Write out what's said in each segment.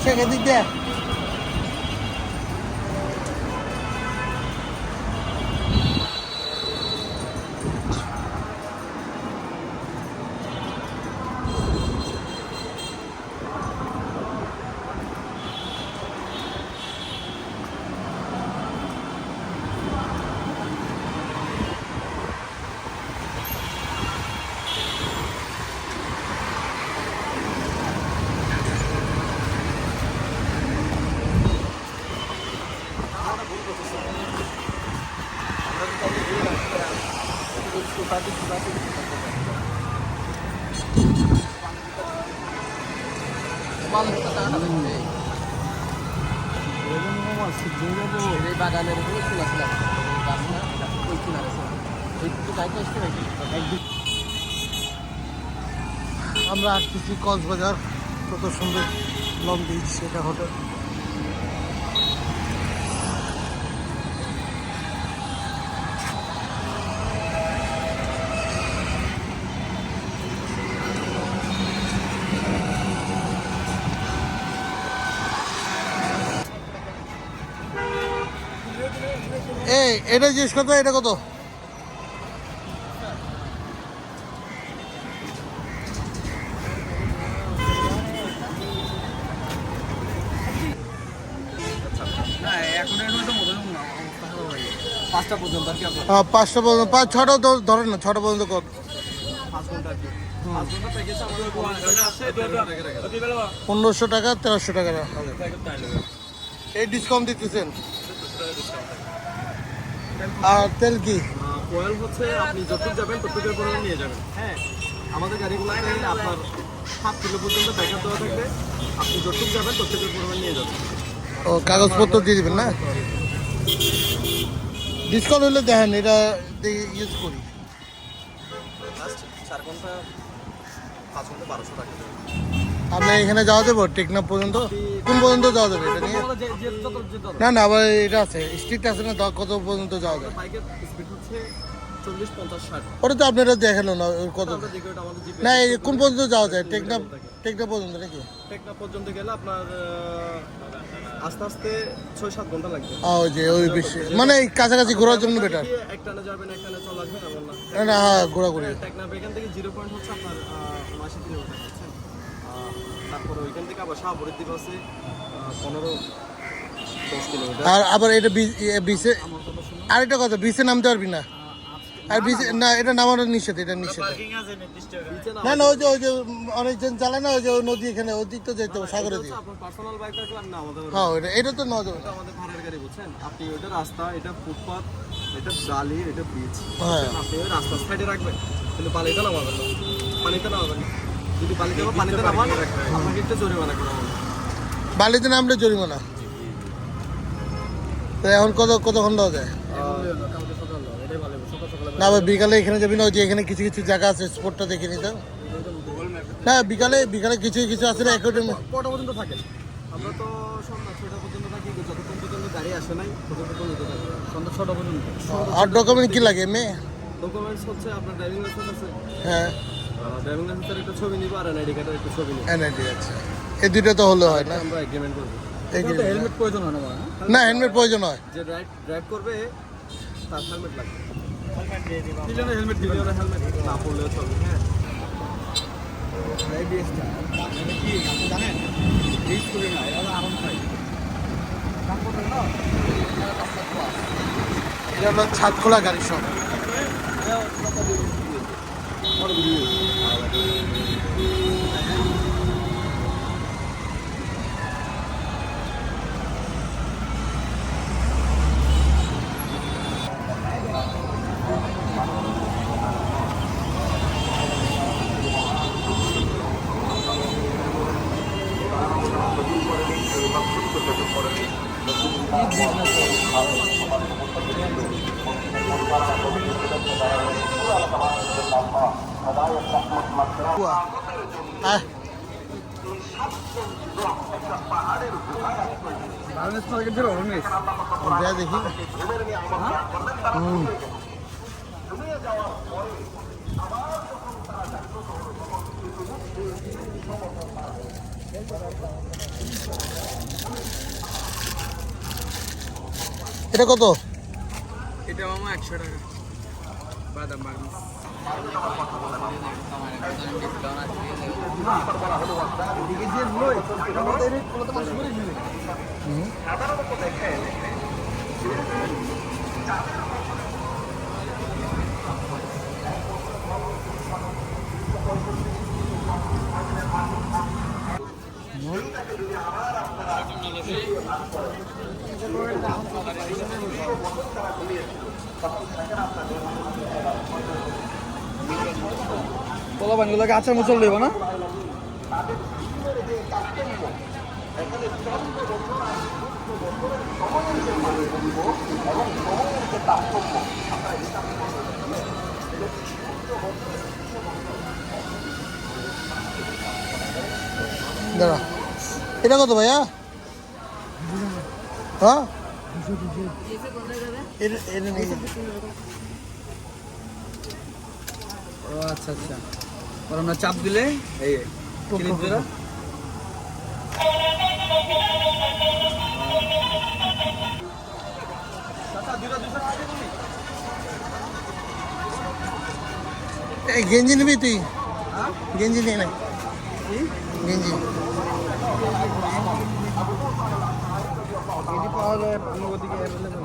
শেখ এদিক দিয়ে বাগানের উপরে শুনেছিলাম আমরা আসতেছি কক্সবাজার, কত সুন্দর লং বিচ, সেটা হোটেল। এই এটা জিজ্ঞেস কত, এটা কত? পাঁচটা পর্যন্ত, 6টা ধরেন না, 6টা পর্যন্ত কত? 1500 টাকা, 1300 টাকা। এই ডিসকাউন্ট দিতেছেন? আর তেল কি? অয়েল হচ্ছে আপনি যতটুকু যাবেন ততটুকুর পরিমাণ নিয়ে যাবেন। হ্যাঁ, আমাদের গাড়িগুলোতে আপনার 7 কিলো পর্যন্ত ব্যাকআপ দেওয়া থাকবে। আপনি যতটুকু যাবেন ততটুকুর পরিমাণ নিয়ে যাবেন। ও, কাগজপত্র দিয়ে দিবেন না? ডিসকাউন্ট হলে দেখেন, এটা ইউজ করি। 4 ঘন্টা 5 ঘন্টা 1200 টাকা। আপনি এখানে যাওয়া যাবো টেকনাফ পর্যন্ত? কোন পর্যন্ত যাওয়া যাবে এটা নিয়ে? না না, আবার এটা আছে, স্ট্রিক্ট আছে না, কত পর্যন্ত যাওয়া যাবে? বাইকের স্পিড হচ্ছে 40, 50, 60। ওটা তো আপনারা দেখালো না কত। না, এই কোন পর্যন্ত যাওয়া যায়? টেকনাফ পর্যন্ত নাকি? টেকনাফ পর্যন্ত গেলে আপনার আস্তে আস্তে 6-7 ঘন্টা লাগবে। ওই যে ওই বেশি, মানে এই কাছাকাছি ঘোরার জন্য বেটার। একটানে যাবেন, একটানে চলে আসবেন, এমন না না, হ্যাঁ, ঘোরাঘুরি। টেকনাফ এখান থেকে 0 পয়েন্ট হচ্ছে আপনার 80 কিলোমিটার, বুঝছেন? তারপরে ওইখান থেকে আবার শাহপুরের দিকে আছে 15-10 কিলোমিটার। আর আবার এটা বিচে, আরেকটা কথা, বিচে নামতে পারবি না। আর বিচে না, এটা নামানো নিষেধ, এটা নিষেধ। না না, ওই যে অনেকজন চালায় না, ওই যে নদী, এখানে ওই দিক তো যেতে হবে, সাগরে দিয়ে। পার্সোনাল বাইক থাকলে না আমাদের, হ্যাঁ, এটা তো নেওয়া যাবে না। আমাদের ভাড়ার গাড়ি, বুঝছেন? আপনি ওইটা রাস্তা, এটা ফুটপাথ, এটা বালি, এটা বিচ। হ্যাঁ, আপনি ওই রাস্তার সাইডে রাখবেন, কিন্তু পানিতে নামাবেন না। পানিতে নামাবেন না। যদি পানিতে নামান, আপনাকে একটা জরিমানা করা হবে। বালিতে নামলে জরিমানা। তো এখন কতক্ষণ দেওয়া যায়? না, আবার বিকালে এখানে যাবি না, ওই যে এখানে কিছু কিছু জায়গা আছে, স্পটটা দেখে নিতে। না, বিকালে কিছু কিছু আছে না, কটা পর্যন্ত থাকে? আমরা তো সন্ধ্যা 6টা পর্যন্ত থাকি, যতক্ষণ পর্যন্ত গাড়ি আসে নাই ততক্ষণ পর্যন্ত থাকি, সন্ধ্যা 6টা পর্যন্ত। আর ডকুমেন্ট কি লাগে? ডকুমেন্টস হচ্ছে আপনার ড্রাইভিং লাইসেন্স আছে। হ্যাঁ, ড্রাইভিং লাইসেন্সের একটা ছবি নিব, আর এনআইডি কার্ডের একটা ছবি নিব। এনআইডি আছে, এই দুটো তো হলে হয় না? আমরা এগ্রিমেন্ট করব। হেলমেট প্রয়োজন হয় না? না, হেলমেট প্রয়োজন হয়। যে ড্রাইভ করবে তার হেলমেট লাগবে। হেলমেট দিবেন, হেলমেট না পরলেও চলবে। হ্যাঁ, এবিএসটা কি আপনি জানেন? রিস্ক করে না, এটা আরাম খাই। দাম কত না? এটা হলো ছাদ খোলা গাড়ি সব। হ্যাঁ, দেখি। এটা কত? এটা মামা 100 টাকা বাদাম বার্মিস। পোলা পানিগুলোকে আচার মোচল দেব না? দাঁড়া, এটা কত ভাইয়া? হ্যাঁ ও আচ্ছা আচ্ছা, আর আমরা চাপ দিলে এই ক্লিপ জোড়া এই গেঞ্জি নিবি তুই? গেঞ্জি নিয়ে নাই, গেঞ্জি এটি পাওয়া যায় নগদিকে অ্যাভেলেবল।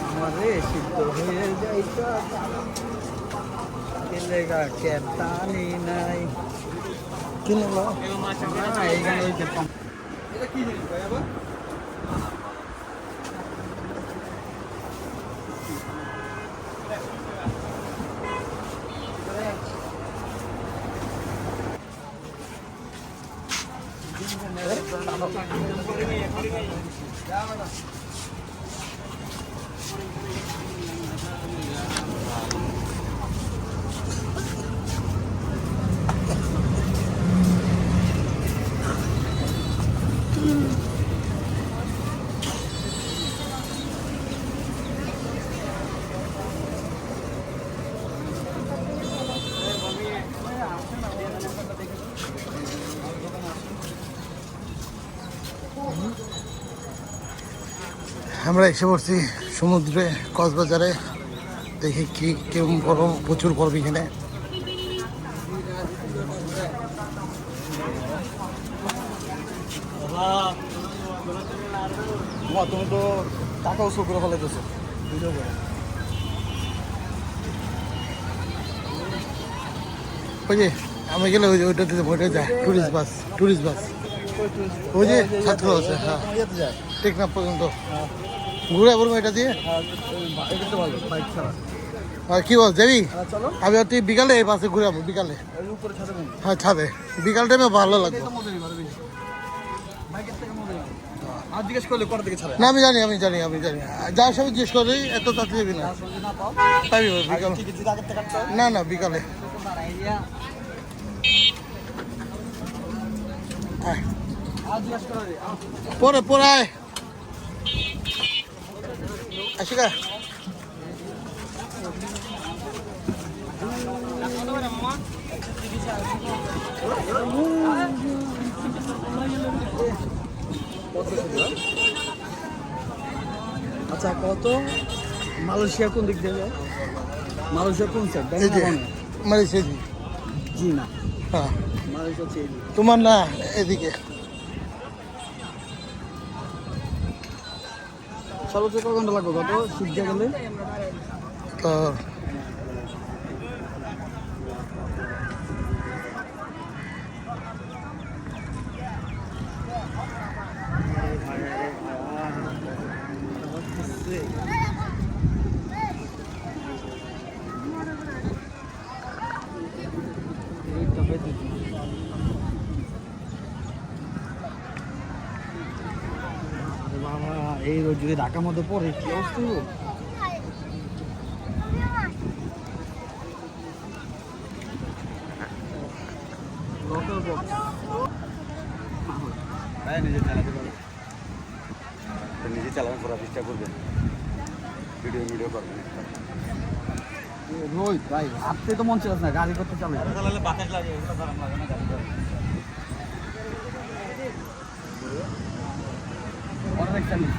আমারে সিদ্ধ হয়ে যাইতা এলেগা কেতানি নাই কিনে লো। এইখানে ওই যে কম। এটা কি জিনিস ভাই আবার? আমরা এসে পড়ছি সমুদ্রে, কক্সবাজারে। দেখি কি কেমন গরম, প্রচুর গরম এখানে। তুমি তো টাকা উসুল করে ফেলাইতেছো ভিডিও করে। ওই যে আমি গেলে ওই যে ওইটাতে ওইটা যায়, টুরিস্ট বাস, টুরিস্ট বাস। ওই যে ছাত্র আছে, হ্যাঁ, ইয়েতে যায় টেকনাফ পর্যন্ত ঘুরে পড়বো এটা দিয়ে। এটা তো ভালো বাইক ছাড়া। আর কি বল, যাবি? চলো আমি তুই বিকালে এই বাসে ঘুরে যাবো, বিকালে। ওই উপরে ছাদে বন্ধ। হ্যাঁ, ছাদে বিকাল টাইমে ভালো লাগবে। বাইকের থেকে মজা নেই। আর জিজ্ঞেস করলে কোথা থেকে ছাড়ে? না, আমি জানি, আমি জানি, আমি জানি। যার সবাই জিজ্ঞেস করি, এত তাড়াতাড়ি যাবি না, যদি না পাও পাবি বিকাল। টিকিট যদি আগের থেকে কাটতে হয় না না, বিকালে আয়। আর জিজ্ঞেস করে পরে পড়ায় আসিকা। আচ্ছা কত? মালয়েশিয়া কোন দিক দিয়ে যায়? মালয়েশিয়া কোন সাইড? এই যে মালয়েশিয়া। জি না, হ্যাঁ, মালয়েশিয়া হচ্ছে এদিকে। তোমার না, এদিকে। সর্বোচ্চ কত ঘন্টা লাগবে? কত শিখতে গেলে? তো বাবা এই রোদ যদি ঢাকার মধ্যে পড়ে কি অবস্থা হইব? নিজে চালাতে পারো। চালাবেন পুরো চেষ্টা করবেন ভিডিও করবেন রোহিত ভাই আপনি তো মন চালাস না গাড়ি করতে চালাই চালালে বাতাস লাগে এগুলো গরম লাগে না গাড়ি করে অনেক চালিস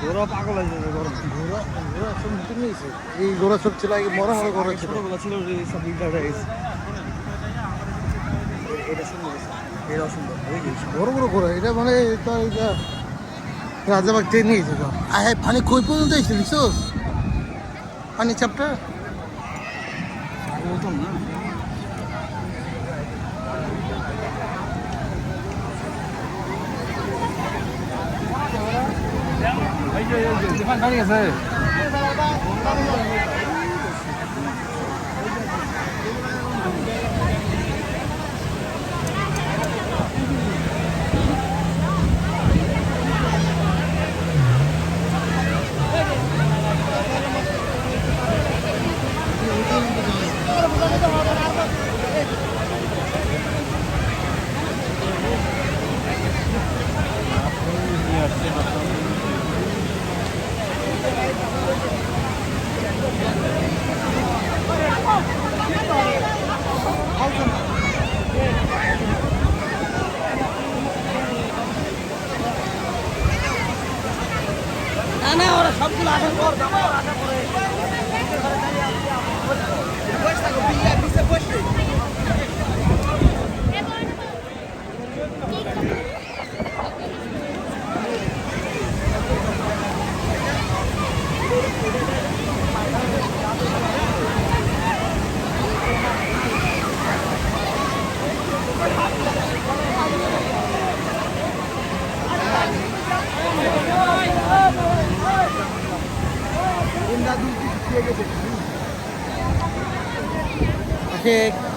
ঘোরা পাগল হয়ে যাবে গরম ঘোড়া ঘোড়া সব নতুন নিয়েছে এই ঘোড়া সব ছিল আগে বড় বড় ঘোড়া ছিল ছোটগুলো ছিল সব বিগড়ে হয়ে গেছে এটা সুন্দর এটাও সুন্দর বড় বড় ঘোড়া এটা মানে তো এটা রাজাবাগ থেকে নিয়েছে তো আয় পানি কই পর্যন্ত এসে দেখছোস পানি চাপটা বলতাম না বাড়ি গেছে না না ওরা সবগুলো আসার পর আসার পরে Okay.